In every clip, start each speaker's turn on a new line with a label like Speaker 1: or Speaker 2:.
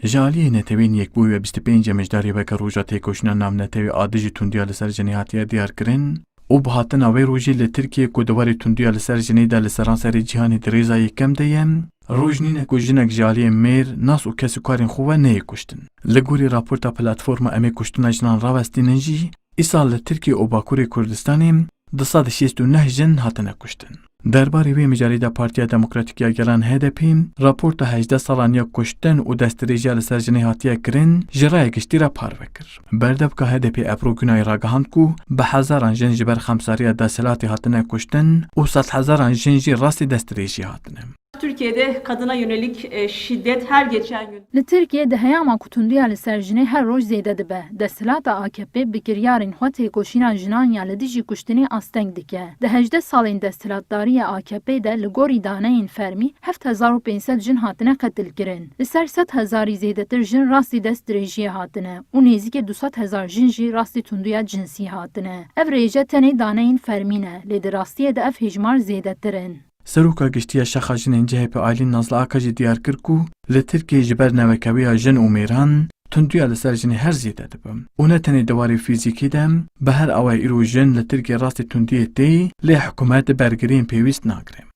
Speaker 1: Jaliye netewên Yekbûyî ve 25 mejdariye veke roja têkoşîna navnetewî adî jî tundiya li ser jinê hatiye diyar kirin û bi hatina wê rojî li Tirkiye ku diwarê tundiya li ser jinê de li seran serê cîhanê di rêza yekem de ye, roj nîne ku jinek jaliyê mêr, nas û kesûkarên xwe we neyê kuştin. Li gorî raporta platforma Em ê Kuştina Jinan rawestînin jî, îsal li Tirkiye û Bakurê Kurdistanê 269 jin hatine kuştin. Derbarê wê mijarî de Partiya Demokratîk ya Gelan HDP raporta 18 salan ya kuştin û destdirêjiya li ser jinê hatiye kirin ji raya giştî re par vekir. Berdevka HDP eprogûnayê ragihand ku bi hezaran jin ji ber xemsariya desthilatê hatine kuştin û sed hezaran jin jî rastî destdirêjiyê hatine.
Speaker 2: Türkiye'de kadına yönelik şiddet her geçen gün.
Speaker 3: Li Tirkiye de heyama kutundiya li ser jinê her roj zêde dibe. Desthilata AKP bi kiryarên xwe têkoşîna jinan ya li dijî kuştinê asteng dike. Di 18 salên desthilatdariyê AKP de li gorî daneyên fermî 7500 jin hatine qetil kirin. Li ser 100,000 zêdetir jin rastî destdirêjiyê hatine û nêzîkê 200,000 jin jî rastî tundiya cinsî hatine. Ev rêje tenê daneyên fermî ne, lê di rastiyê de ev hejmar zêdetirin.
Speaker 1: Seroka giştiya şexa jinên CHP Aylin Nazlı Aka jî diyar kir ku li Tirkiye ji ber nevekeviya jin û mêran tundiya li ser jinê her zêde dibe. û ne tenê diwarê fîzîkî de bi her awayî îro jin li Tirkiye rastî tundiyê tê lê hikûmet bergiriyên pêwîst nagire.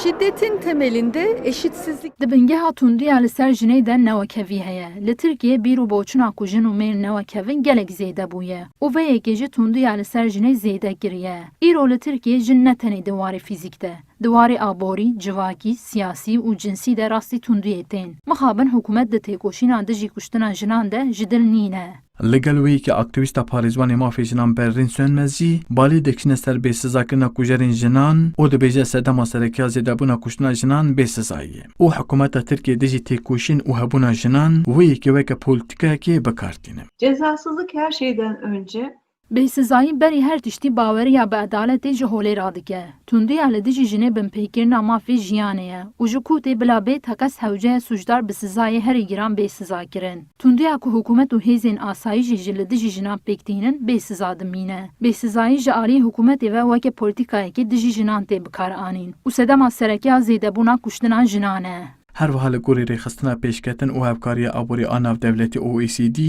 Speaker 4: Şiddetin temelinde eşitsizlik.
Speaker 3: Di bingeha tundiya li ser jinê de newekevî heye. Li Tirkiye bîr û boçuna ku jin û mêr newekevin gelek zêde bûye û vê yekê jî tundiya li ser jinê zêde kiriye. Îro li Tirkiye jin ne tenê diwarê fîzîk de, diwarê aborî, civakî, siyasî û cinsî de rastî tundiyê tên. Mixabin hikûmet di têkoşîna dijî kuştina jinan de ji dil nîne.
Speaker 1: Li gel wê yekî aktivîsta parêzvanê mafê jinan Berrin Sönmez jî balê dikişine ser bêsizakirina kujerên jinan û dibêje sedema serekiya zêdebûna kuştina jinan bêsizayî ye. û hikûmeta Tirkiye dijî têkoşîn û hebûna jinan wê yekî weke polîtikayekê bikartîne.
Speaker 2: Cezasızlık her şeyden önce.
Speaker 3: Bêsizayî berî her tiştî baweriya bi edaletê ji holê radike. Tundiya li dijî jinê binpêkirina mafê jiyanê ye û ji ku tê bila bê tekez hewceya sujdar bi sizayê herî giran bêsiza kirin. Tundiya ku hikûmet û hêzên asayîşî ji li dijî jinan pêktînin bêsiza dimîne. Bêsizayî ji aliyê hikûmetê ve weke polîtikayekê dijî jinan tê bikaranîn û sedema serekiya zêdebûna kuştina jinan e.
Speaker 1: Her wiha li gorî rêxistina pêşketin û hevkariya aborî a navdewletî OECD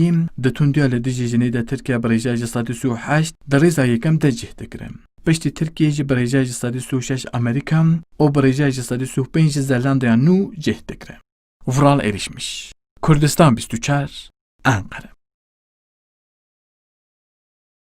Speaker 1: di tundiya li dijî jinê de Tirkiye bi rêjeya ji 138 di rêza yekem de cih dikirin. Piştî Tirkiye jî bi rêjeya ji 136 Amerîka û bi rêjeya ji 135 ji Zelandaya nû cih dikirin. Vural erişmiş. Kurdistan 24 Ankara.